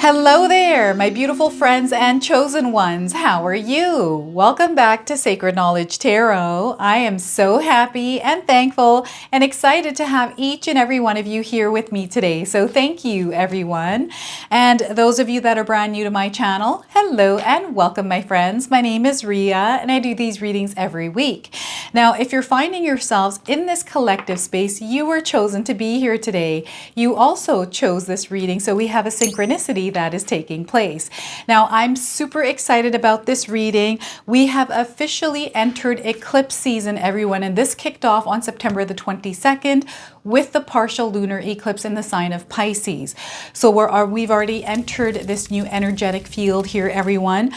Hello there, my beautiful friends and chosen ones. How are you? Welcome back to Sacred Knowledge Tarot. I am so happy and thankful and excited to have each and every one of you here with me today. So thank you, everyone. And those of you that are brand new to my channel, hello and welcome, my friends. My name is Ria and I do these readings every week. Now, if you're finding yourselves in this collective space, you were chosen to be here today. You also chose this reading, so we have a synchronicity that is taking place. Now, I'm super excited about this reading. We have officially entered eclipse season, everyone, and this kicked off on September the 22nd with the partial lunar eclipse in the sign of Pisces. So we've already entered this new energetic field here, everyone.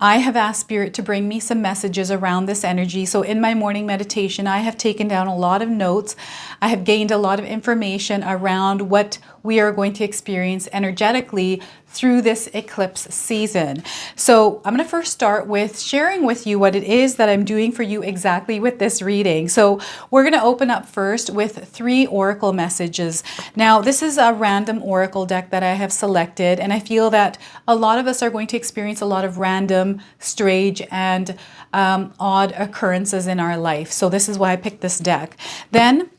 I have asked Spirit to bring me some messages around this energy. So in my morning meditation, I have taken down a lot of notes. I have gained a lot of information around what we are going to experience energetically through this eclipse season. So I'm going to first start with sharing with you what it is that I'm doing for you exactly with this reading. So we're going to open up first with 3 oracle messages. Now, this is a random oracle deck that I have selected, and I feel that a lot of us are going to experience a lot of random, strange, and odd occurrences in our life. So this is why I picked this deck. Then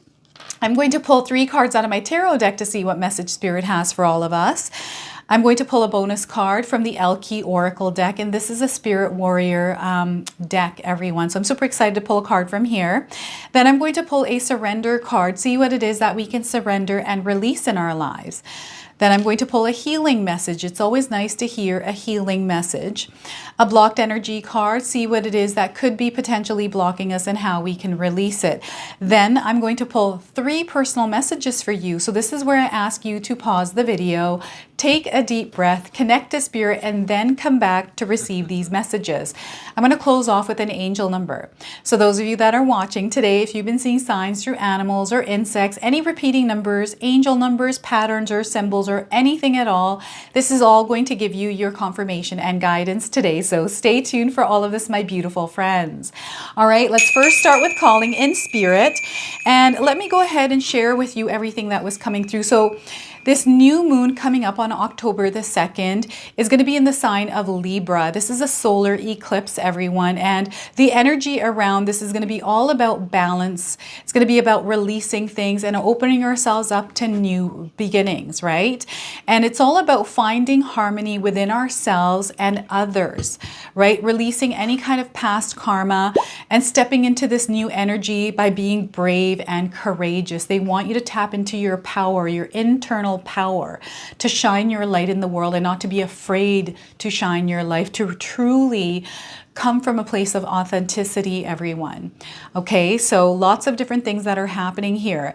I'm going to pull 3 cards out of my tarot deck to see what message Spirit has for all of us. I'm going to pull a bonus card from the Elke Oracle deck, and this is a Spirit Warrior deck, everyone. So I'm super excited to pull a card from here. Then I'm going to pull a surrender card, see what it is that we can surrender and release in our lives. Then I'm going to pull a healing message. It's always nice to hear a healing message. A blocked energy card, see what it is that could be potentially blocking us and how we can release it. Then I'm going to pull 3 personal messages for you. So this is where I ask you to pause the video, take a deep breath, connect to Spirit, and then come back to receive these messages. I'm going to close off with an angel number. So those of you that are watching today, if you've been seeing signs through animals or insects, any repeating numbers, angel numbers, patterns, or symbols, or anything at all, this is all going to give you your confirmation and guidance today. So stay tuned for all of this, my beautiful friends. All right, let's first start with calling in Spirit. And let me go ahead and share with you everything that was coming through. So this new moon coming up on October the 2nd is going to be in the sign of Libra. This is a solar eclipse, everyone. And the energy around this is going to be all about balance. It's going to be about releasing things and opening ourselves up to new beginnings, right? And it's all about finding harmony within ourselves and others, right? Releasing any kind of past karma and stepping into this new energy by being brave and courageous. They want you to tap into your power, your internal power, to shine your light in the world and not to be afraid to shine your light, to truly come from a place of authenticity, everyone. Okay, so lots of different things that are happening here.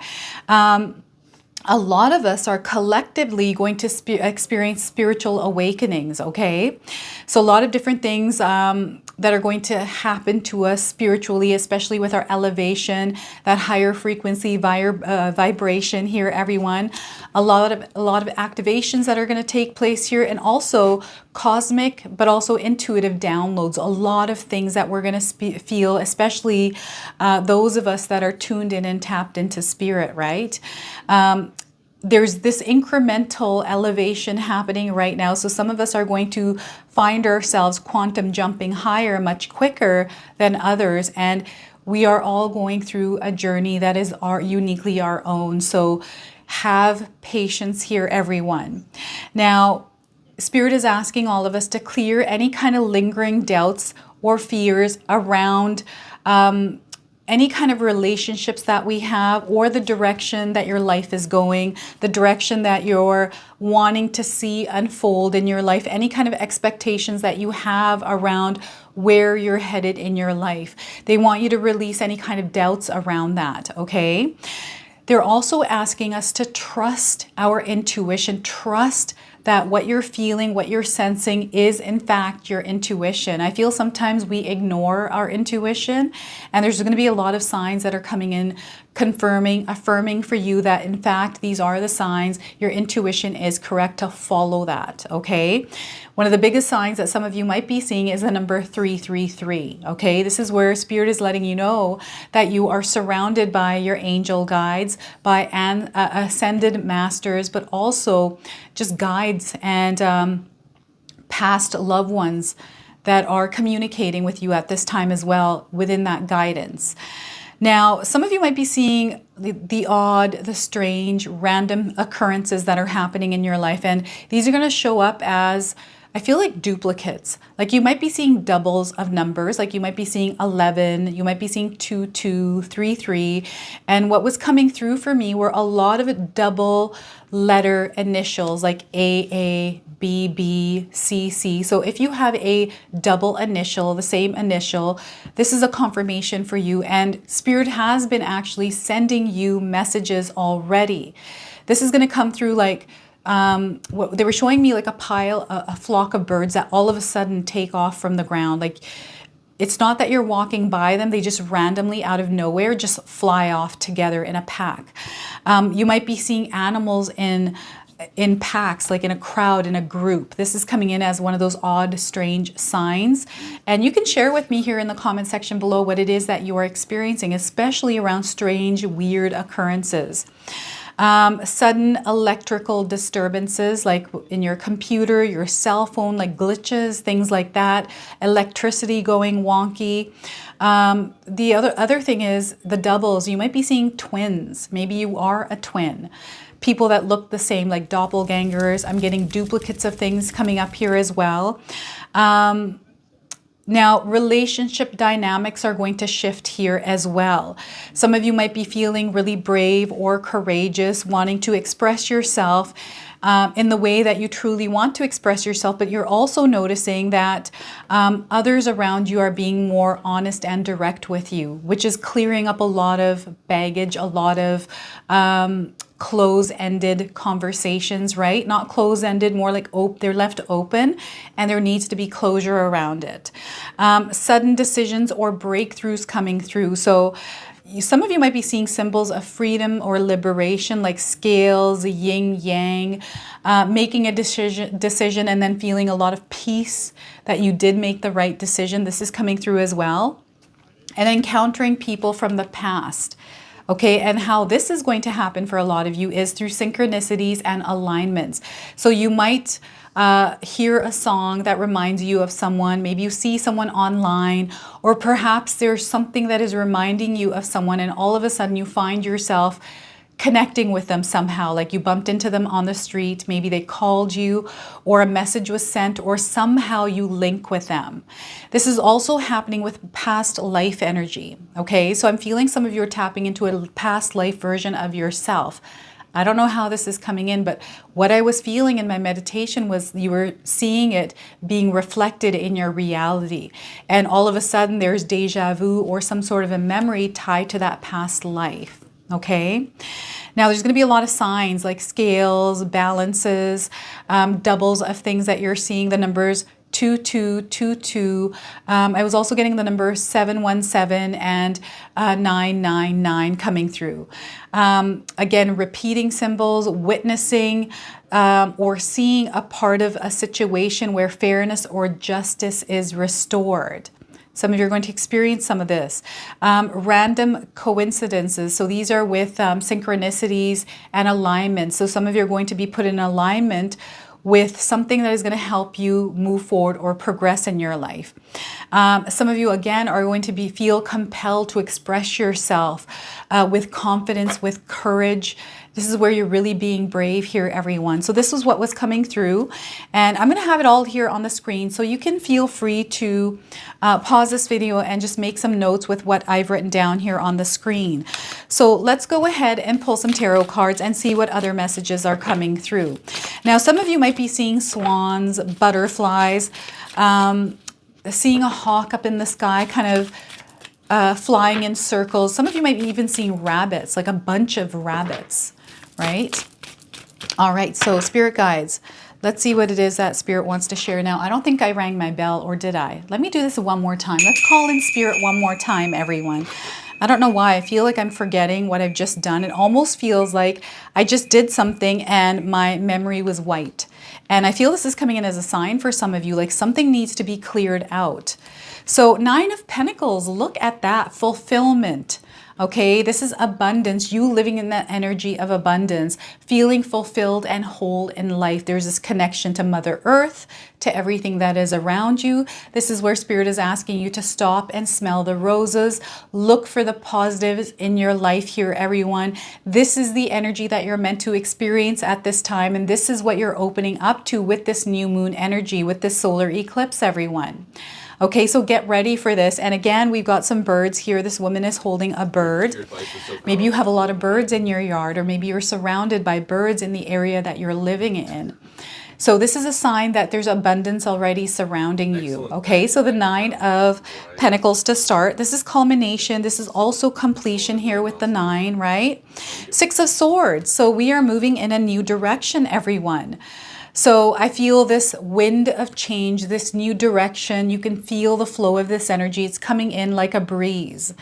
A lot of us are collectively going to experience spiritual awakenings, okay? So a lot of different things that are going to happen to us spiritually, especially with our elevation, that higher frequency vibration here, everyone. A lot of activations that are going to take place here, and also cosmic, but also intuitive downloads. A lot of things that we're going to feel, especially those of us that are tuned in and tapped into Spirit, right? There's this incremental elevation happening right now. So some of us are going to find ourselves quantum jumping higher much quicker than others. And we are all going through a journey that is uniquely our own. So have patience here, everyone. Now, Spirit is asking all of us to clear any kind of lingering doubts or fears around any kind of relationships that we have, or the direction that your life is going, the direction that you're wanting to see unfold in your life, any kind of expectations that you have around where you're headed in your life. They want you to release any kind of doubts around that, okay? They're also asking us to trust our intuition, trust that what you're feeling, what you're sensing is in fact your intuition. I feel sometimes we ignore our intuition, and there's going to be a lot of signs that are coming in confirming, affirming for you that in fact these are the signs. Your intuition is correct to follow that, okay? One of the biggest signs that some of you might be seeing is the number 333, okay? This is where Spirit is letting you know that you are surrounded by your angel guides, by ascended masters, but also just guides guides and past loved ones that are communicating with you at this time as well within that guidance. Now, some of you might be seeing the odd, the strange, random occurrences that are happening in your life. And these are going to show up as, I feel like, duplicates. Like you might be seeing doubles of numbers. Like you might be seeing 11, you might be seeing 2, 2, 3, 3. And what was coming through for me were a lot of double letter initials like AA, BB, CC. So if you have a double initial, the same initial, this is a confirmation for you. And Spirit has been actually sending you messages already. This is going to come through like, what they were showing me, like a flock of birds that all of a sudden take off from the ground. Like it's not that you're walking by them, they just randomly out of nowhere just fly off together in a pack. You might be seeing animals in packs, like in a crowd, in a group. This is coming in as one of those odd, strange signs. And you can share with me here in the comment section below what it is that you are experiencing, especially around strange, weird occurrences. Sudden electrical disturbances, like in your computer, your cell phone, like glitches, things like that, electricity going wonky. The other thing is the doubles. You might be seeing twins. Maybe you are a twin. People that look the same, like doppelgangers. I'm getting duplicates of things coming up here as well. Now, relationship dynamics are going to shift here as well. Some of you might be feeling really brave or courageous, wanting to express yourself in the way that you truly want to express yourself, but you're also noticing that others around you are being more honest and direct with you, which is clearing up a lot of baggage, a lot of close-ended conversations, right? Not close-ended, more like they're left open and there needs to be closure around it. Sudden decisions or breakthroughs coming through. So some of you might be seeing symbols of freedom or liberation, like scales, yin yang, making a decision and then feeling a lot of peace that you did make the right decision. This is coming through as well. And encountering people from the past. Okay, and how this is going to happen for a lot of you is through synchronicities and alignments. So you might hear a song that reminds you of someone. Maybe you see someone online, or perhaps there's something that is reminding you of someone, and all of a sudden you find yourself connecting with them somehow, like you bumped into them on the street, maybe they called you, or a message was sent, or somehow you link with them. This is also happening with past life energy, okay? So I'm feeling some of you are tapping into a past life version of yourself. I don't know how this is coming in, but what I was feeling in my meditation was you were seeing it being reflected in your reality. And all of a sudden there's deja vu or some sort of a memory tied to that past life. Okay, now there's going to be a lot of signs like scales, balances, doubles of things that you're seeing, the numbers 2222. I was also getting the number 717 and 999 coming through. Again, repeating symbols, witnessing or seeing a part of a situation where fairness or justice is restored. Some of you are going to experience some of this. Random coincidences. So these are with synchronicities and alignments. So some of you are going to be put in alignment with something that is going to help you move forward or progress in your life. Some of you, again, are going to feel compelled to express yourself with confidence, with courage. This is where you're really being brave here, everyone. So this is what was coming through. And I'm going to have it all here on the screen. So you can feel free to pause this video and just make some notes with what I've written down here on the screen. So let's go ahead and pull some tarot cards and see what other messages are coming through. Now, some of you might be seeing swans, butterflies, seeing a hawk up in the sky, kind of flying in circles. Some of you might be even seeing rabbits, like a bunch of rabbits, right? All right, so spirit guides, let's see what it is that spirit wants to share now. I don't think I rang my bell, or did I? Let me do this one more time. Let's call in spirit one more time, everyone. I don't know why. I feel like I'm forgetting what I've just done. It almost feels like I just did something and my memory was wiped. And I feel this is coming in as a sign for some of you, like something needs to be cleared out. So 9 of Pentacles, look at that, fulfillment. Okay, this is abundance, you living in that energy of abundance, feeling fulfilled and whole in life. There's this connection to Mother Earth, to everything that is around you. This is where Spirit is asking you to stop and smell the roses. Look for the positives in your life here, everyone. This is the energy that you're meant to experience at this time, and this is what you're opening up to with this new moon energy, with this solar eclipse, everyone. Okay, so get ready for this. And again, we've got some birds here. This woman is holding a bird. Maybe you have a lot of birds in your yard, or maybe you're surrounded by birds in the area that you're living in. So this is a sign that there's abundance already surrounding you. Okay, so the Nine of Pentacles to start. This is culmination. This is also completion here with the 9, right? Six of Swords. So we are moving in a new direction, everyone. So I feel this wind of change, this new direction. You can feel the flow of this energy. It's coming in like a breeze,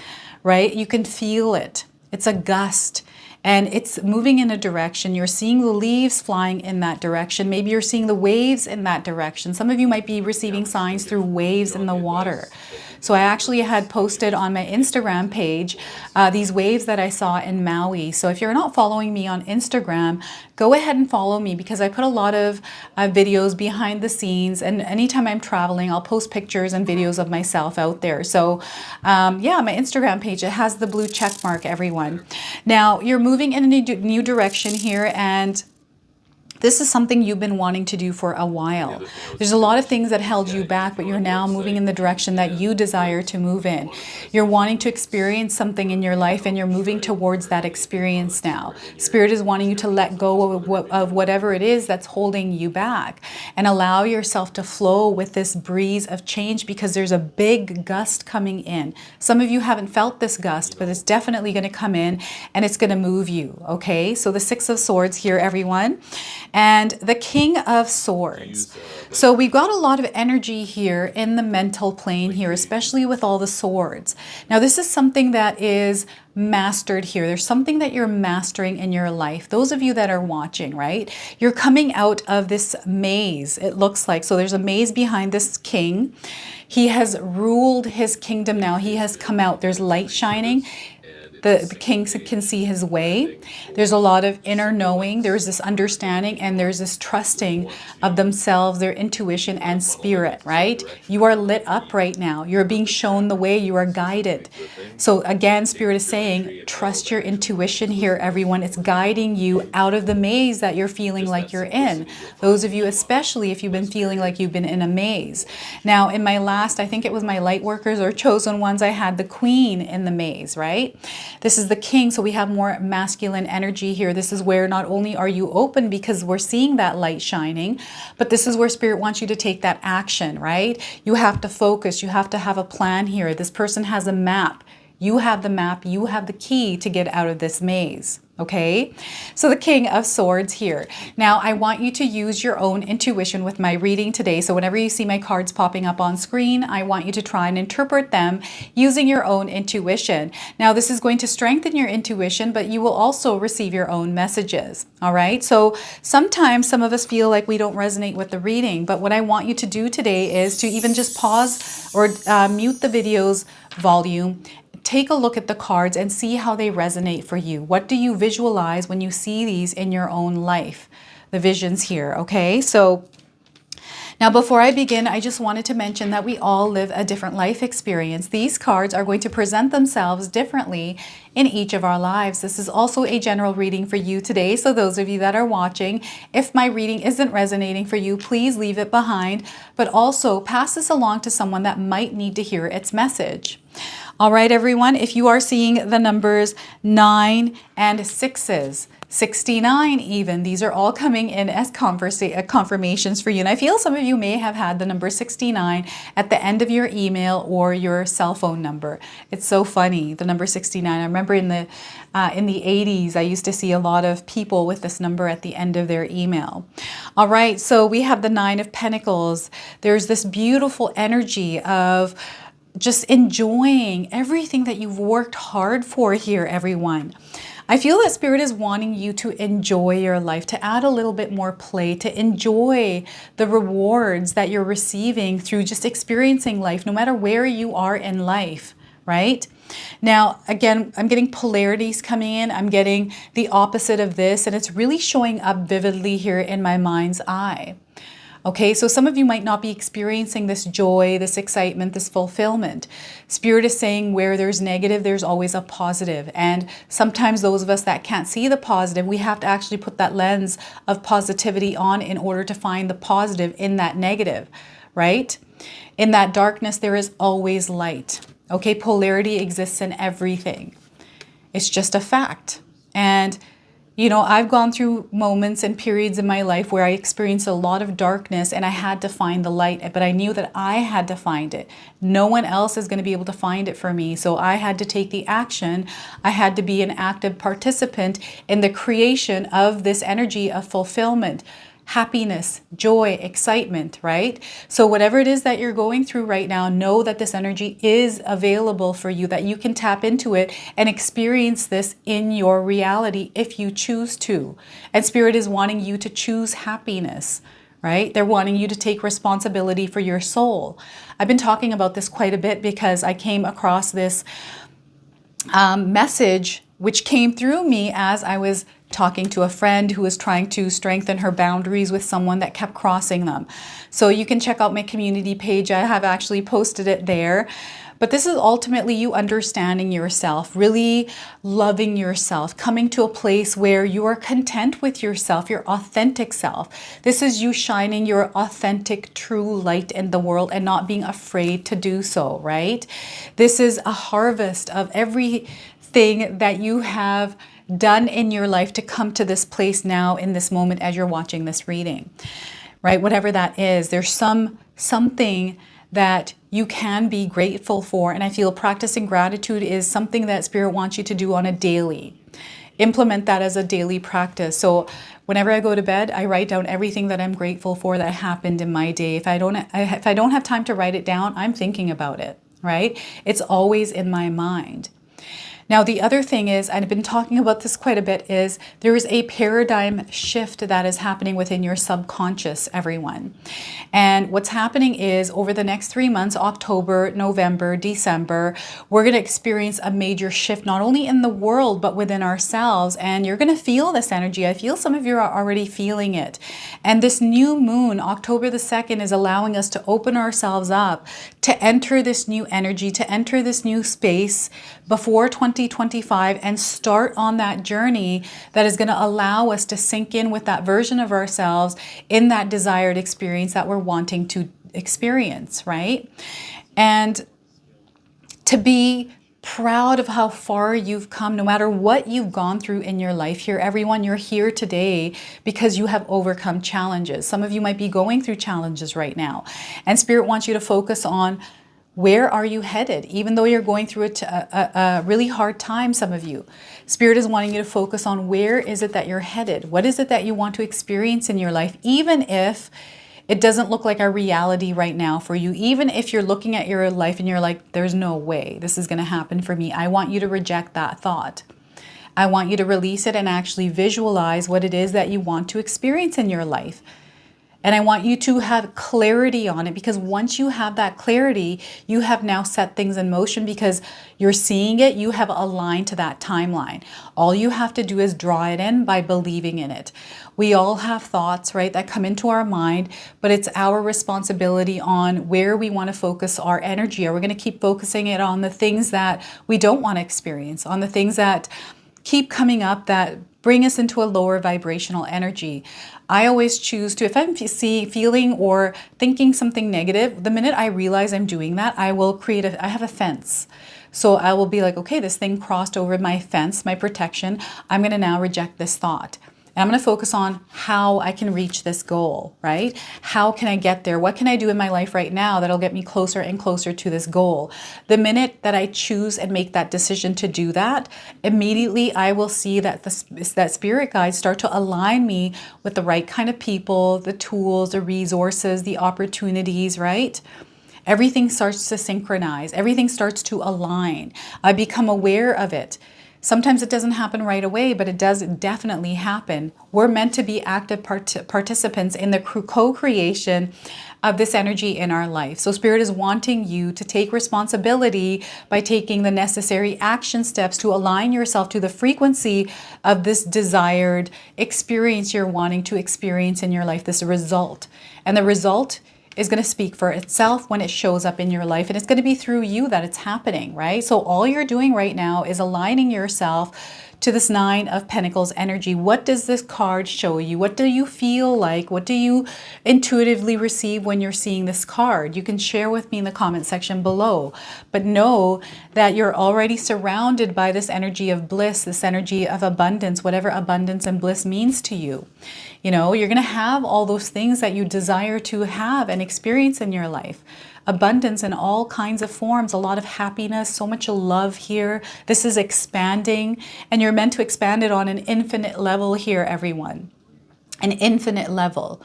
right? You can feel it. It's a gust. And it's moving in a direction. You're seeing the leaves flying in that direction. Maybe you're seeing the waves in that direction. Some of you might be receiving signs through waves in the water. So I actually had posted on my Instagram page these waves that I saw in Maui. So if you're not following me on Instagram, go ahead and follow me, because I put a lot of videos behind the scenes. And anytime I'm traveling, I'll post pictures and videos of myself out there. So yeah, my Instagram page, it has the blue check mark, everyone. Now, you're moving in a new direction here, and this is something you've been wanting to do for a while. There's a lot of things that held you back, but you're now moving in the direction that you desire to move in. You're wanting to experience something in your life, and you're moving towards that experience now. Spirit is wanting you to let go of whatever it is that's holding you back, and allow yourself to flow with this breeze of change, because there's a big gust coming in. Some of you haven't felt this gust, but it's definitely going to come in, and it's going to move you. Okay, so the Six of Swords here, everyone. And the King of Swords. So we've got a lot of energy here in the mental plane here, especially with all the swords. Now, this is something that is mastered here. There's something that you're mastering in your life. Those of you that are watching, right? You're coming out of this maze, it looks like. So there's a maze behind this king. He has ruled his kingdom now. He has come out. There's light shining. The king can see his way. There's a lot of inner knowing. There's this understanding, and there's this trusting of themselves, their intuition and spirit, right? You are lit up right now. You're being shown the way. You are guided. So again, Spirit is saying, trust your intuition here, everyone. It's guiding you out of the maze that you're feeling like you're in. Those of you, especially if you've been feeling like you've been in a maze. Now, in my last, I think it was my light workers or chosen ones, I had the queen in the maze, right? This is the king, so we have more masculine energy here. This is where not only are you open because we're seeing that light shining, but this is where Spirit wants you to take that action, right? You have to focus. You have to have a plan here. This person has a map. You have the map. You have the key to get out of this maze. Okay, so the King of Swords here. Now, I want you to use your own intuition with my reading today. So whenever you see my cards popping up on screen, I want you to try and interpret them using your own intuition. Now, this is going to strengthen your intuition, but you will also receive your own messages. All right, so sometimes some of us feel like we don't resonate with the reading, but what I want you to do today is to even just pause or mute the video's volume. Take a look at the cards and see how they resonate for you. What do you visualize when you see these in your own life? The visions here, okay? So now, before I begin, I just wanted to mention that we all live a different life experience. These cards are going to present themselves differently in each of our lives. This is also a general reading for you today. So those of you that are watching, if my reading isn't resonating for you, please leave it behind, but also pass this along to someone that might need to hear its message. All right, everyone, if you are seeing the numbers 9 and 6s, 69 even, these are all coming in as confirmations for you. And I feel some of you may have had the number 69 at the end of your email or your cell phone number. It's so funny, the number 69. I remember in the 80s, I used to see a lot of people with this number at the end of their email. All right, so we have the 9 of Pentacles. There's this beautiful energy of just enjoying everything that you've worked hard for here, everyone. I feel that Spirit is wanting you to enjoy your life, to add a little bit more play, to enjoy the rewards that you're receiving through just experiencing life, no matter where you are in life, right? Now, again, I'm getting polarities coming in. I'm getting the opposite of this, and it's really showing up vividly here in my mind's eye. Okay, so some of you might not be experiencing this joy, this excitement, this fulfillment. Spirit is saying where there's negative, there's always a positive. And sometimes those of us that can't see the positive, we have to actually put that lens of positivity on in order to find the positive in that negative, right? In that darkness, there is always light. Okay, polarity exists in everything. It's just a fact. And you know, I've gone through moments and periods in my life where I experienced a lot of darkness and I had to find the light, but I knew that I had to find it. No one else is going to be able to find it for me. So I had to take the action. I had to be an active participant in the creation of this energy of fulfillment, happiness, joy, excitement, right? So whatever it is that you're going through right now, know that this energy is available for you, that you can tap into it and experience this in your reality if you choose to. And Spirit is wanting you to choose happiness, right? They're wanting you to take responsibility for your soul. I've been talking about this quite a bit because I came across this message which came through me as I was talking to a friend who was trying to strengthen her boundaries with someone that kept crossing them. So you can check out my community page. I have actually posted it there. But this is ultimately you understanding yourself, really loving yourself, coming to a place where you are content with yourself, your authentic self. This is you shining your authentic, true light in the world and not being afraid to do so, right? This is a harvest of everything that you have done in your life to come to this place now in this moment as you're watching this reading, right? Whatever that is, there's something that you can be grateful for. And I feel practicing gratitude is something that Spirit wants you to do on a daily. Implement that as a daily practice. So whenever I go to bed, I write down everything that I'm grateful for that happened in my day. If I don't have time to write it down, I'm thinking about it, right? It's always in my mind. Now, the other thing is, I've been talking about this quite a bit, is there is a paradigm shift that is happening within your subconscious, everyone. And what's happening is over the next 3 months, October, November, December, we're going to experience a major shift, not only in the world, but within ourselves. And you're going to feel this energy. I feel some of you are already feeling it. And this new moon, October the 2nd, is allowing us to open ourselves up to enter this new energy, to enter this new space before 2025 and start on that journey that is going to allow us to sink in with that version of ourselves in that desired experience that we're wanting to experience, right? And to be proud of how far you've come, no matter what you've gone through in your life here. Everyone, you're here today because you have overcome challenges. Some of you might be going through challenges right now. And Spirit wants you to focus on where are you headed? Even though you're going through a really hard time, some of you, Spirit is wanting you to focus on where is it that you're headed? What is it that you want to experience in your life? Even if it doesn't look like a reality right now for you, even if you're looking at your life and you're like, there's no way this is going to happen for me. I want you to reject that thought. I want you to release it and actually visualize what it is that you want to experience in your life. And I want you to have clarity on it, because once you have that clarity, you have now set things in motion because you're seeing it. You have aligned to that timeline. All you have to do is draw it in by believing in it. We all have thoughts, right, that come into our mind, but it's our responsibility on where we want to focus our energy. Are we going to keep focusing it on the things that we don't want to experience, on the things that keep coming up that bring us into a lower vibrational energy? I always choose to, if I'm feeling or thinking something negative, the minute I realize I'm doing that, I will I have a fence. So I will be like, okay, this thing crossed over my fence, my protection. I'm going to now reject this thought. And I'm going to focus on how I can reach this goal, right? How can I get there? What can I do in my life right now that'll get me closer and closer to this goal? The minute that I choose and make that decision to do that, immediately I will see that that spirit guides start to align me with the right kind of people, the tools, the resources, the opportunities, right? Everything starts to synchronize. Everything starts to align. I become aware of it. Sometimes it doesn't happen right away, but it does definitely happen. We're meant to be active participants in the co-creation of this energy in our life. So Spirit is wanting you to take responsibility by taking the necessary action steps to align yourself to the frequency of this desired experience you're wanting to experience in your life, this result. And the result is going to speak for itself when it shows up in your life, and it's going to be through you that it's happening, right? So all you're doing right now is aligning yourself to this Nine of Pentacles energy. What does this card show you? What do you feel like? What do you intuitively receive when you're seeing this card? You can share with me in the comment section below. But know that you're already surrounded by this energy of bliss, this energy of abundance, whatever abundance and bliss means to you. You know, you're going to have all those things that you desire to have and experience in your life. Abundance in all kinds of forms, a lot of happiness, so much love here. This is expanding, and you're meant to expand it on an infinite level here, everyone. An infinite level.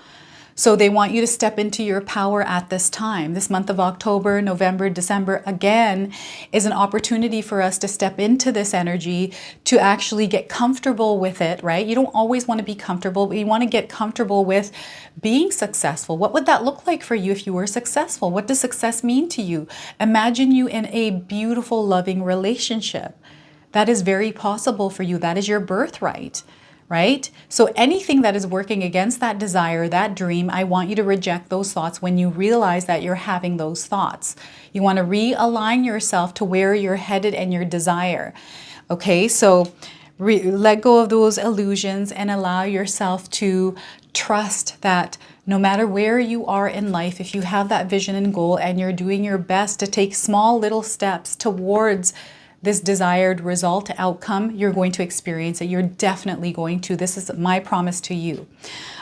So they want you to step into your power at this time. This month of October, November, December, again, is an opportunity for us to step into this energy, to actually get comfortable with it, right? You don't always want to be comfortable, but you want to get comfortable with being successful. What would that look like for you if you were successful? What does success mean to you? Imagine you in a beautiful, loving relationship. That is very possible for you. That is your birthright. Right? So anything that is working against that desire, that dream, I want you to reject those thoughts when you realize that you're having those thoughts. You want to realign yourself to where you're headed and your desire. Okay, so let go of those illusions and allow yourself to trust that no matter where you are in life, if you have that vision and goal and you're doing your best to take small little steps towards this desired result, outcome, you're going to experience it. You're definitely going to. This is my promise to you.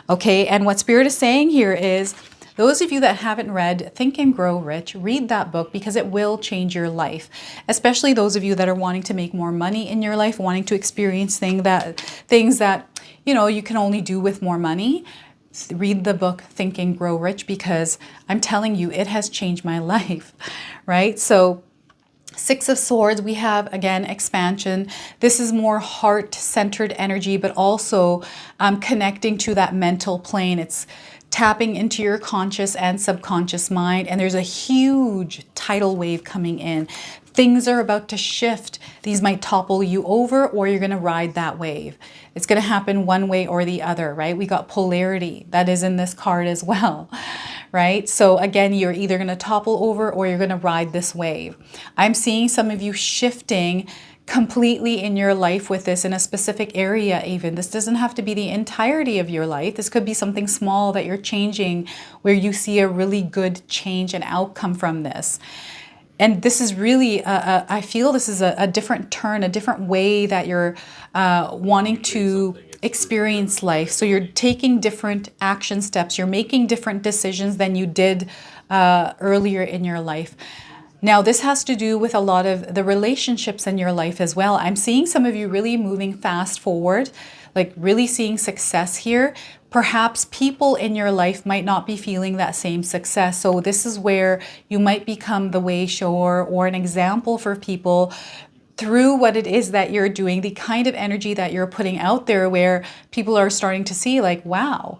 Okay, and what Spirit is saying here is, those of you that haven't read Think and Grow Rich, read that book because it will change your life. Especially those of you that are wanting to make more money in your life, wanting to experience things that you know you can only do with more money. Read the book Think and Grow Rich, because I'm telling you, it has changed my life, right? So Six of Swords, we have, again, expansion. This is more heart-centered energy, but also connecting to that mental plane. It's tapping into your conscious and subconscious mind, and there's a huge tidal wave coming in. Things are about to shift. These might topple you over, or you're going to ride that wave. It's going to happen one way or the other, right? We got polarity. That is in this card as well, right? So again, you're either going to topple over or you're going to ride this wave. I'm seeing some of you shifting completely in your life with this, in a specific area even. This doesn't have to be the entirety of your life. This could be something small that you're changing, where you see a really good change and outcome from this. And this is really, I feel this is a different turn, a different way that you're wanting to experience life. So you're taking different action steps. You're making different decisions than you did earlier in your life. Now, this has to do with a lot of the relationships in your life as well. I'm seeing some of you really moving fast forward, like really seeing success here. Perhaps people in your life might not be feeling that same success. So this is where you might become the way shower or an example for people through what it is that you're doing, the kind of energy that you're putting out there, where people are starting to see like, wow,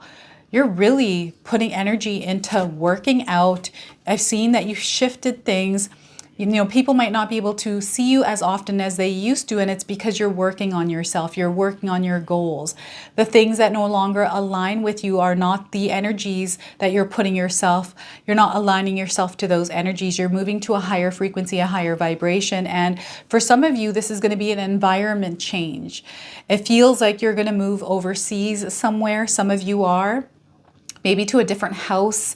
you're really putting energy into working out. I've seen that you've shifted things. You know, people might not be able to see you as often as they used to, and it's because you're working on yourself. You're working on your goals. The things that no longer align with you are not the energies that you're putting yourself. You're not aligning yourself to those energies. You're moving to a higher frequency, a higher vibration. And for some of you, this is going to be an environment change. It feels like you're going to move overseas somewhere. Some of you are. Maybe to a different house.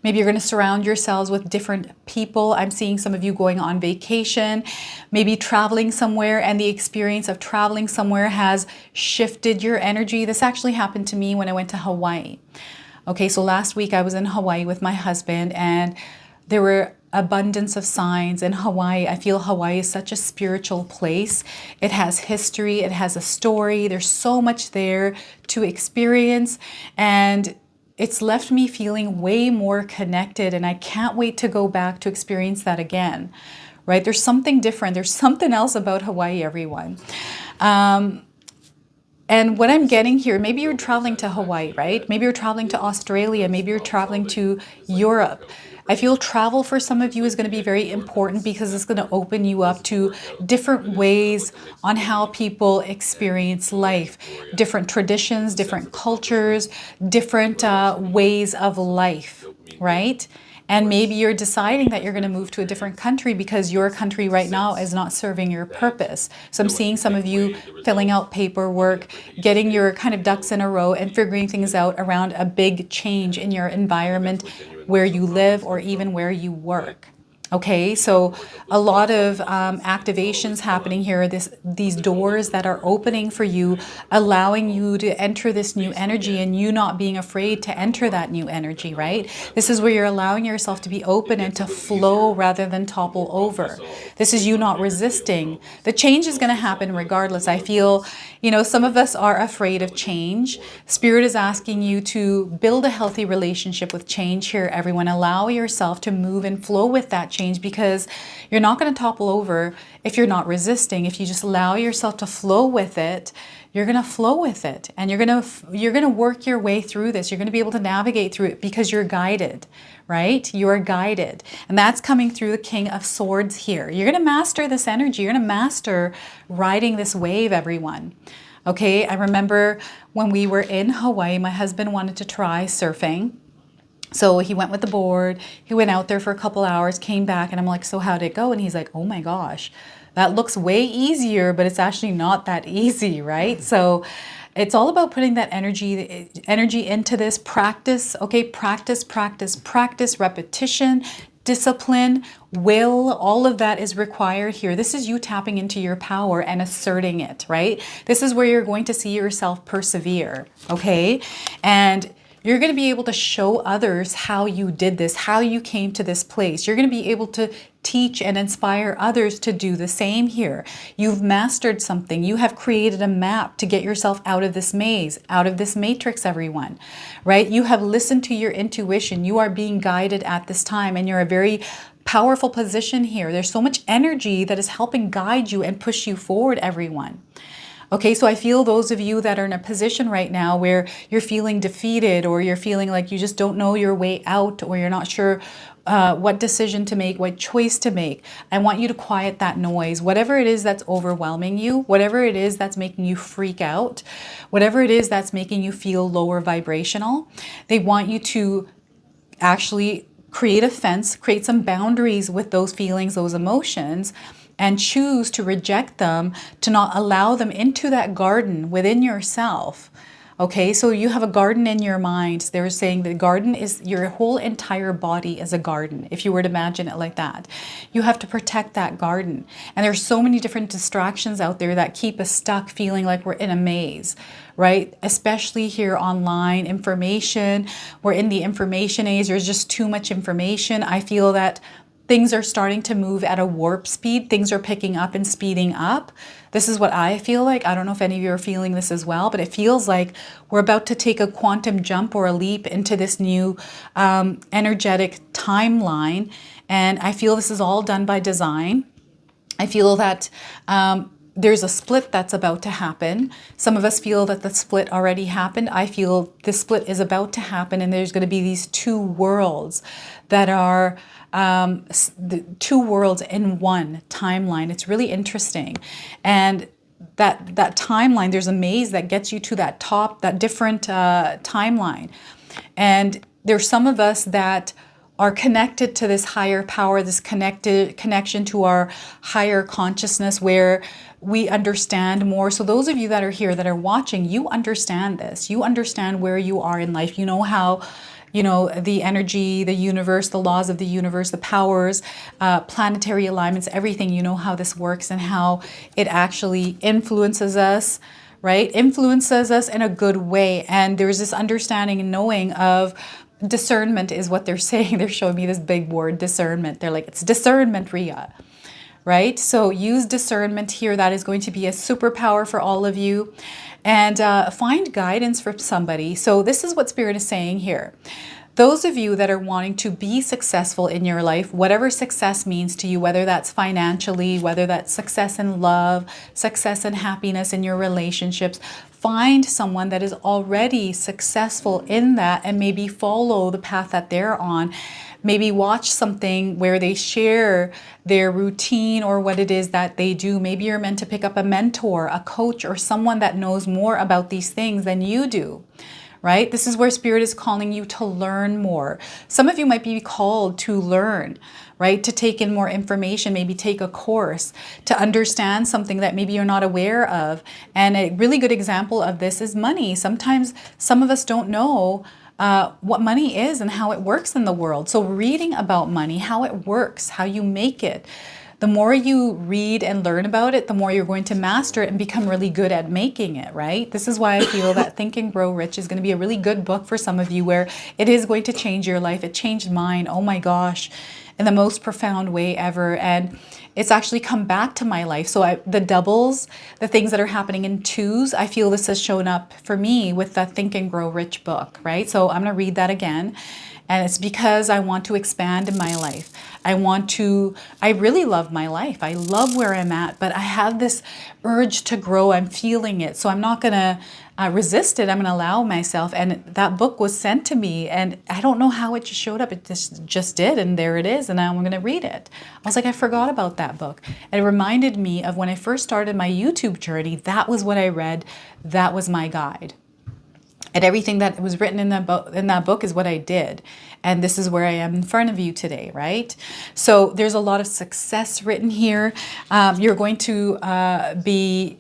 Maybe you're going to surround yourselves with different people. I'm seeing some of you going on vacation, maybe traveling somewhere, and the experience of traveling somewhere has shifted your energy. This actually happened to me when I went to Hawaii. Okay, so last week I was in Hawaii with my husband, and there were abundance of signs in Hawaii. I feel Hawaii is such a spiritual place. It has history, it has a story. There's so much there to experience, and it's left me feeling way more connected, and I can't wait to go back to experience that again, right? There's something different. There's something else about Hawaii, everyone. And what I'm getting here, maybe you're traveling to Hawaii, right? Maybe you're traveling to Australia. Maybe you're traveling to Europe. I feel travel for some of you is going to be very important because it's going to open you up to different ways on how people experience life, different traditions, different cultures, different ways of life, right? And maybe you're deciding that you're going to move to a different country because your country right now is not serving your purpose. So I'm seeing some of you filling out paperwork, getting your kind of ducks in a row and figuring things out around a big change in your environment where you live or even where you work. Okay, so a lot of activations happening here, these doors that are opening for you, allowing you to enter this new energy and you not being afraid to enter that new energy, right? This is where you're allowing yourself to be open and to flow rather than topple over. This is you not resisting. The change is going to happen regardless. I feel, you know, some of us are afraid of change. Spirit is asking you to build a healthy relationship with change here, everyone. Allow yourself to move and flow with that change because you're not going to topple over if you're not resisting. If you just allow yourself to flow with it, you're going to flow with it and you're going to work your way through this. You're going to be able to navigate through it because you're guided, right? You are guided. And that's coming through the King of Swords here. You're going to master this energy. You're going to master riding this wave, everyone. Okay, I remember when we were in Hawaii, my husband wanted to try surfing. So he went with the board, he went out there for a couple hours, came back, and I'm like, so how'd it go? And he's like, oh my gosh, that looks way easier, but it's actually not that easy, right? So it's all about putting that energy into this practice, okay? Practice, repetition, discipline, will, all of that is required here. This is you tapping into your power and asserting it, right? This is where you're going to see yourself persevere, okay? And you're going to be able to show others how you did this, how you came to this place. You're going to be able to teach and inspire others to do the same here. You've mastered something. You have created a map to get yourself out of this maze, out of this matrix, everyone, right? You have listened to your intuition. You are being guided at this time, and you're a very powerful position here. There's so much energy that is helping guide you and push you forward, everyone. Okay, so I feel those of you that are in a position right now where you're feeling defeated or you're feeling like you just don't know your way out or you're not sure what decision to make, what choice to make, I want you to quiet that noise. Whatever it is that's overwhelming you, whatever it is that's making you freak out, whatever it is that's making you feel lower vibrational, they want you to actually create a fence, create some boundaries with those feelings, those emotions, and choose to reject them, to not allow them into that garden within yourself. Okay, so you have a garden in your mind. They're saying the garden is your whole entire body is a garden, if you were to imagine it like that. You have to protect that garden. And there's so many different distractions out there that keep us stuck feeling like we're in a maze, right? Especially here online, information. We're in the information age. There's just too much information. I feel that things are starting to move at a warp speed. Things are picking up and speeding up. This is what I feel like. I don't know if any of you are feeling this as well, but it feels like we're about to take a quantum jump or a leap into this new energetic timeline. And I feel this is all done by design. I feel that there's a split that's about to happen. Some of us feel that the split already happened. I feel the split is about to happen, and there's going to be these two worlds that are the two worlds in one timeline. It's really interesting. And that timeline, there's a maze that gets you to that top, that different timeline. And there's some of us that are connected to this higher power, this connection to our higher consciousness where we understand more. So those of you that are here that are watching, you understand this. You understand where you are in life. You know how, you know, the energy, the universe, the laws of the universe, the powers, planetary alignments, everything. You know how this works and how it actually influences us, right? Influences us in a good way. And there's this understanding and knowing of discernment is what they're saying. They're showing me this big word, discernment. They're like, it's discernment, Ria. Right? So use discernment here. That is going to be a superpower for all of you. And find guidance from somebody. So this is what Spirit is saying here. those of you that are wanting to be successful in your life, whatever success means to you, whether that's financially, whether that's success in love, success and happiness in your relationships, find someone that is already successful in that and maybe follow the path that they're on. Maybe watch something where they share their routine or what it is that they do. Maybe you're meant to pick up a mentor, a coach, or someone that knows more about these things than you do, right? This is where Spirit is calling you to learn more. Some of you might be called to learn, right? To take in more information, maybe take a course, to understand something that maybe you're not aware of. And a really good example of this is money. Sometimes some of us don't know what money is and how it works in the world. So reading about money, how it works, how you make it, the more you read and learn about it, the more you're going to master it and become really good at making it, right? This is why I feel that Think and Grow Rich is going to be a really good book for some of you, where it is going to change your life. It changed mine, oh my gosh, in the most profound way ever. And it's actually come back to my life. So the doubles, the things that are happening in twos, I feel this has shown up for me with the Think and Grow Rich book, right? So I'm going to read that again. And it's because I want to expand in my life. I really love my life. I love where I'm at, but I have this urge to grow. I'm feeling it. So I'm not going to resist it. I'm going to allow myself. And that book was sent to me, and I don't know how it just showed up. It just did. And there it is. And now I'm going to read it. I was like, I forgot about that book. And it reminded me of when I first started my YouTube journey. That was what I read. That was my guide. And everything that was written in that book is what I did. And this is where I am in front of you today, right? So there's a lot of success written here. You're going to be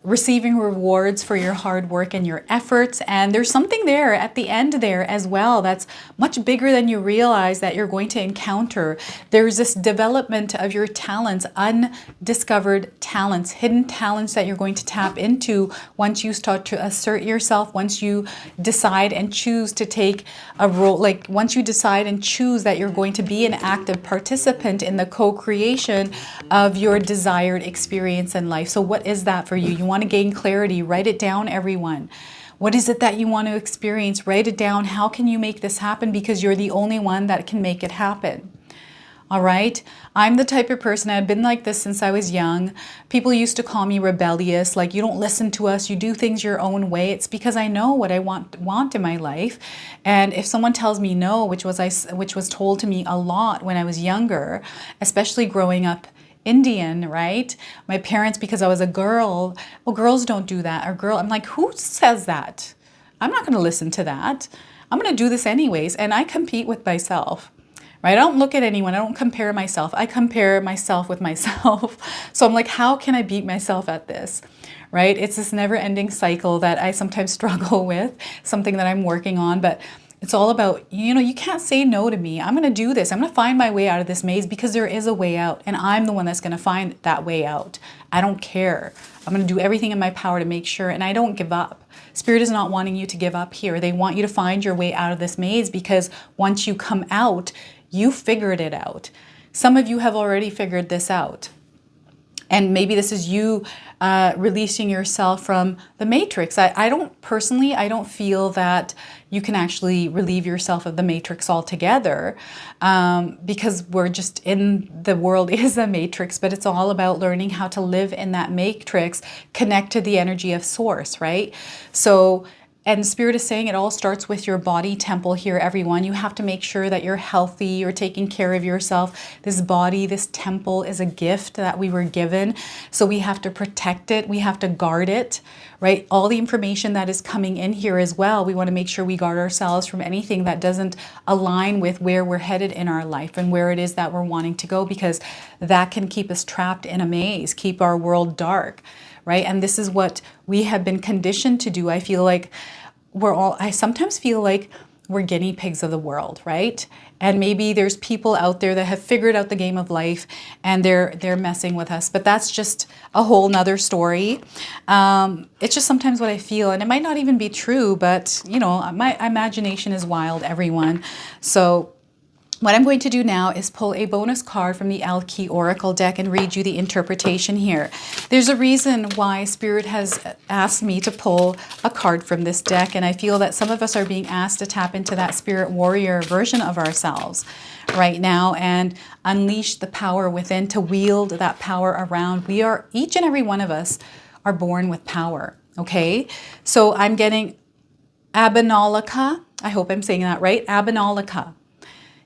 receiving rewards for your hard work and your efforts. And there's something there at the end there as well that's much bigger than you realize that you're going to encounter. There's this development of your talents, undiscovered talents, hidden talents that you're going to tap into once you start to assert yourself, once you decide and choose to take a role, like once you decide and choose that you're going to be an active participant in the co-creation of your desired experience in life. So what is that for you? You want to gain clarity, write it down, everyone. What is it that you want to experience? Write it down. How can you make this happen? Because you're the only one that can make it happen. All right. I'm the type of person, I've been like this since I was young. People used to call me rebellious, like you don't listen to us, you do things your own way. It's because I know what I want in my life. And if someone tells me no, which was told to me a lot when I was younger, especially growing up Indian, right? My parents, because I was a girl, well, girls don't do that. Or I'm like, who says that? I'm not going to listen to that. I'm going to do this anyways. And I compete with myself, right? I don't look at anyone. I don't compare myself. I compare myself with myself. So I'm like, how can I beat myself at this? Right? It's this never ending cycle that I sometimes struggle with, something that I'm working on, but it's all about, you can't say no to me. I'm going to do this. I'm going to find my way out of this maze because there is a way out, and I'm the one that's going to find that way out. I don't care. I'm going to do everything in my power to make sure, and I don't give up. Spirit is not wanting you to give up here. They want you to find your way out of this maze, because once you come out, you figured it out. Some of you have already figured this out. And maybe this is you releasing yourself from the matrix. I don't feel that you can actually relieve yourself of the matrix altogether, because we're just the world is a matrix, but it's all about learning how to live in that matrix, connect to the energy of source, right? So, and Spirit is saying it all starts with your body temple here, everyone. You have to make sure that you're healthy, you're taking care of yourself. This body, this temple is a gift that we were given. So we have to protect it. We have to guard it, right? All the information that is coming in here as well, we want to make sure we guard ourselves from anything that doesn't align with where we're headed in our life and where it is that we're wanting to go, because that can keep us trapped in a maze, keep our world dark, right? And this is what we have been conditioned to do. I feel like I sometimes feel like we're guinea pigs of the world, right? And maybe there's people out there that have figured out the game of life and they're messing with us, but that's just a whole nother story. It's just sometimes what I feel, and it might not even be true, but my imagination is wild, everyone. So What I'm going to do now is pull a bonus card from the Key Oracle deck and read you the interpretation here. There's a reason why Spirit has asked me to pull a card from this deck, and I feel that some of us are being asked to tap into that Spirit Warrior version of ourselves right now and unleash the power within, to wield that power around. We are, each and every one of us are born with power, okay? So I'm getting Abinalika. I hope I'm saying that right. Abinalika.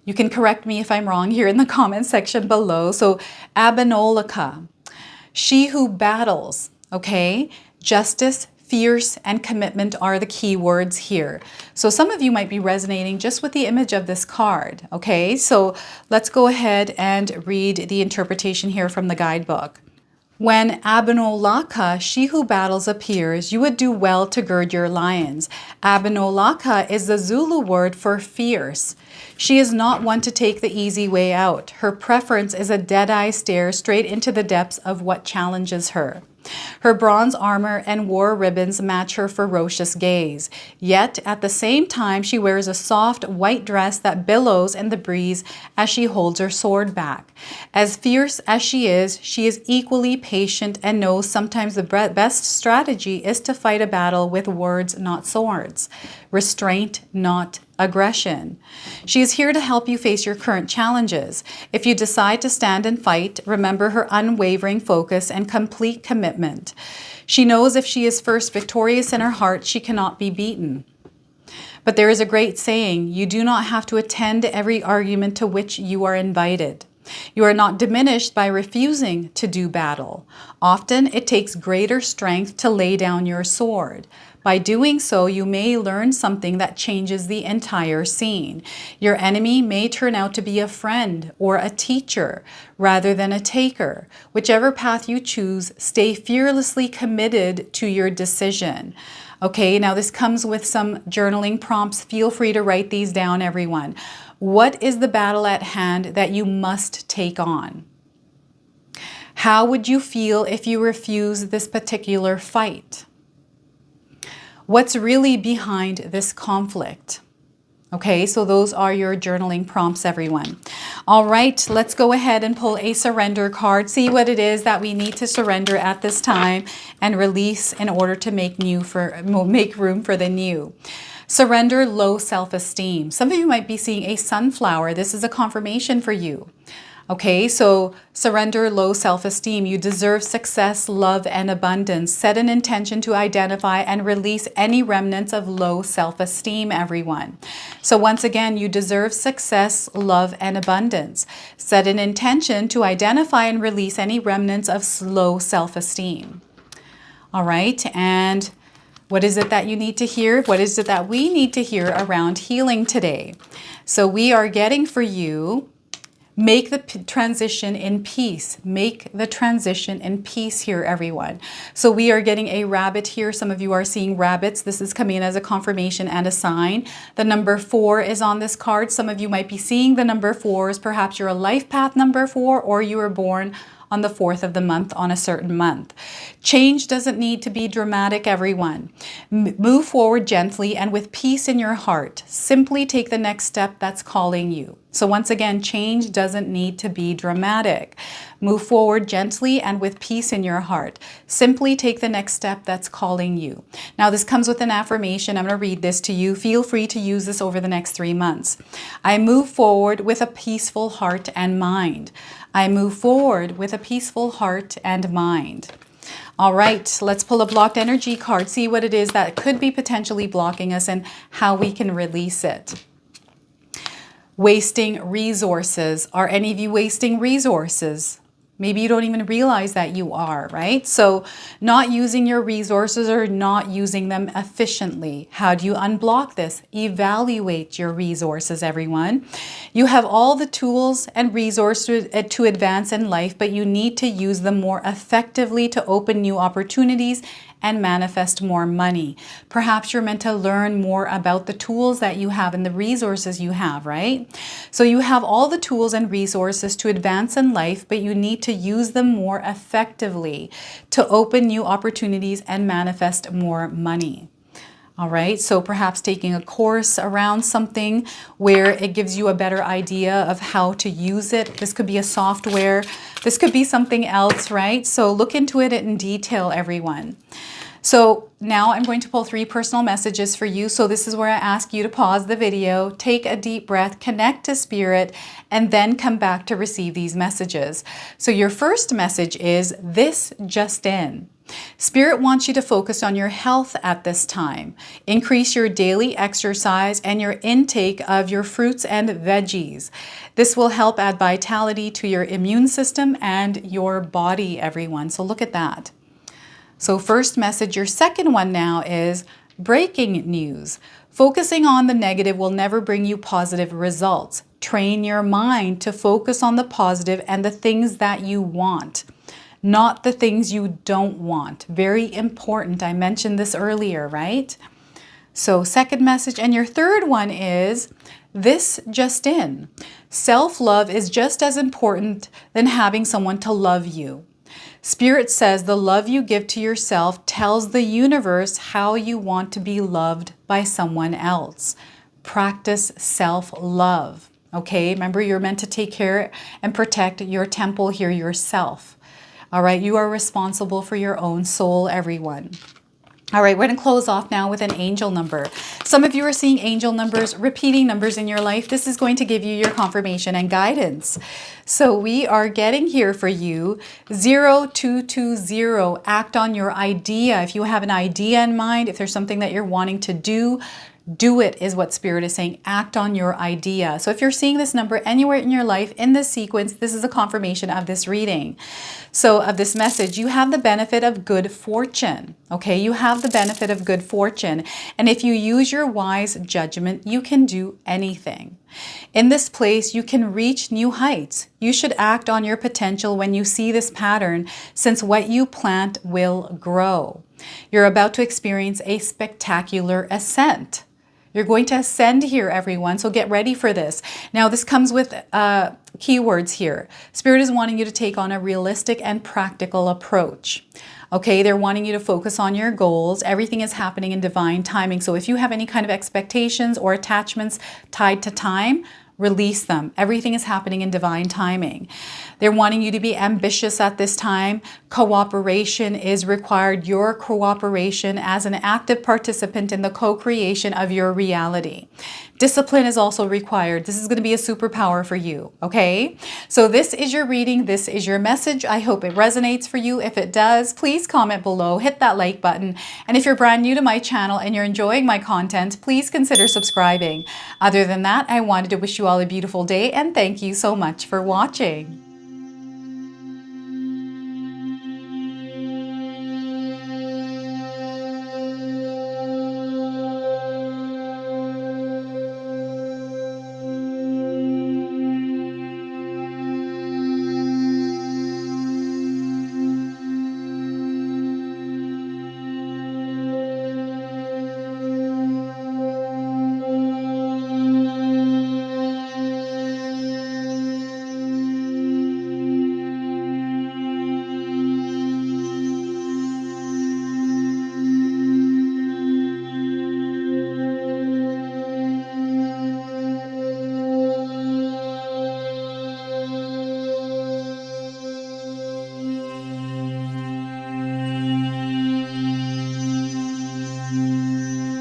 You can correct me if I'm wrong here in the comment section below. So Abinolika, she who battles, okay? Justice, fierce, and commitment are the key words here. So some of you might be resonating just with the image of this card, okay? So let's go ahead and read the interpretation here from the guidebook. When Abinolaka, she who battles, appears, you would do well to gird your lions. Abinolaka is the Zulu word for fierce. She is not one to take the easy way out. Her preference is a dead-eye stare straight into the depths of what challenges her. Her bronze armor and war ribbons match her ferocious gaze. Yet, at the same time, she wears a soft white dress that billows in the breeze as she holds her sword back. As fierce as she is equally patient and knows sometimes the best strategy is to fight a battle with words, not swords. Restraint, not aggression. She is here to help you face your current challenges. If you decide to stand and fight, remember her unwavering focus and complete commitment. She knows if she is first victorious in her heart, she cannot be beaten. But there is a great saying, you do not have to attend every argument to which you are invited. You are not diminished by refusing to do battle. Often it takes greater strength to lay down your sword. By doing so, you may learn something that changes the entire scene. Your enemy may turn out to be a friend or a teacher rather than a taker. Whichever path you choose, stay fearlessly committed to your decision. Okay, now this comes with some journaling prompts. Feel free to write these down, everyone. What is the battle at hand that you must take on? How would you feel if you refuse this particular fight? What's really behind this conflict? Okay, so those are your journaling prompts, everyone. All right, let's go ahead and pull a surrender card. See what it is that we need to surrender at this time and release in order to make room for the new. Surrender low self-esteem. Some of you might be seeing a sunflower. This is a confirmation for you. Okay, so surrender low self-esteem. You deserve success, love, and abundance. Set an intention to identify and release any remnants of low self-esteem, everyone. So once again, you deserve success, love, and abundance. Set an intention to identify and release any remnants of low self-esteem. All right, and what is it that you need to hear? What is it that we need to hear around healing today? So we are getting for you, make the transition in peace. Make the transition in peace here, everyone. So we are getting a rabbit here. Some of you are seeing rabbits. This is coming in as a confirmation and a sign. The number 4 is on this card. Some of you might be seeing the number 4s. Perhaps you're a life path number 4, or you were born on the 4th of the month on a certain month. Change doesn't need to be dramatic, everyone. Move forward gently and with peace in your heart. Simply take the next step that's calling you. So once again, change doesn't need to be dramatic. Move forward gently and with peace in your heart. Simply take the next step that's calling you. Now this comes with an affirmation. I'm going to read this to you. Feel free to use this over the next 3 months. I move forward with a peaceful heart and mind. I move forward with a peaceful heart and mind. All right, let's pull a blocked energy card. See what it is that could be potentially blocking us and how we can release it. Wasting resources. Are any of you wasting resources? Maybe you don't even realize that you are, right? So not using your resources or not using them efficiently. How do you unblock this? Evaluate your resources, everyone. You have all the tools and resources to advance in life, but you need to use them more effectively to open new opportunities and manifest more money. Perhaps you're meant to learn more about the tools that you have and the resources you have, right? So you have all the tools and resources to advance in life, but you need to use them more effectively to open new opportunities and manifest more money. All right, so perhaps taking a course around something where it gives you a better idea of how to use it. This could be a software, this could be something else, right? So look into it in detail, everyone. So now I'm going to pull 3 personal messages for you. So this is where I ask you to pause the video, take a deep breath, connect to spirit, and then come back to receive these messages. So your first message is this just in. Spirit wants you to focus on your health at this time. Increase your daily exercise and your intake of your fruits and veggies. This will help add vitality to your immune system and your body, everyone. So look at that. So first message, your second one now is breaking news. Focusing on the negative will never bring you positive results. Train your mind to focus on the positive and the things that you want, not the things you don't want. Very important. I mentioned this earlier, right? So second message. And your third one is this just in. Self-love is just as important than having someone to love you. Spirit says the love you give to yourself tells the universe how you want to be loved by someone else. Practice self-love. Okay, remember you're meant to take care and protect your temple here yourself. All right, you are responsible for your own soul, everyone. All right, we're going to close off now with an angel number. Some of you are seeing angel numbers, repeating numbers in your life. This is going to give you your confirmation and guidance. So we are getting here for you 0220. Act on your idea. If you have an idea in mind, if there's something that you're wanting to do it is what Spirit is saying. Act on your idea. So if you're seeing this number anywhere in your life in this sequence, this is a confirmation of this reading. So of this message, you have the benefit of good fortune. Okay, you have the benefit of good fortune. And if you use your wise judgment, you can do anything. In this place, you can reach new heights. You should act on your potential when you see this pattern, since what you plant will grow. You're about to experience a spectacular ascent. You're going to ascend here, everyone, so get ready for this. Now, this comes with keywords here. Spirit is wanting you to take on a realistic and practical approach. Okay, they're wanting you to focus on your goals. Everything is happening in divine timing. So if you have any kind of expectations or attachments tied to time, release them. Everything is happening in divine timing. They're wanting you to be ambitious at this time. Cooperation is required. Your cooperation as an active participant in the co-creation of your reality. Discipline is also required. This is going to be a superpower for you, okay? So this is your reading. This is your message. I hope it resonates for you. If it does, please comment below, hit that like button. And if you're brand new to my channel and you're enjoying my content, please consider subscribing. Other than that, I wanted to wish you all a beautiful day and thank you so much for watching.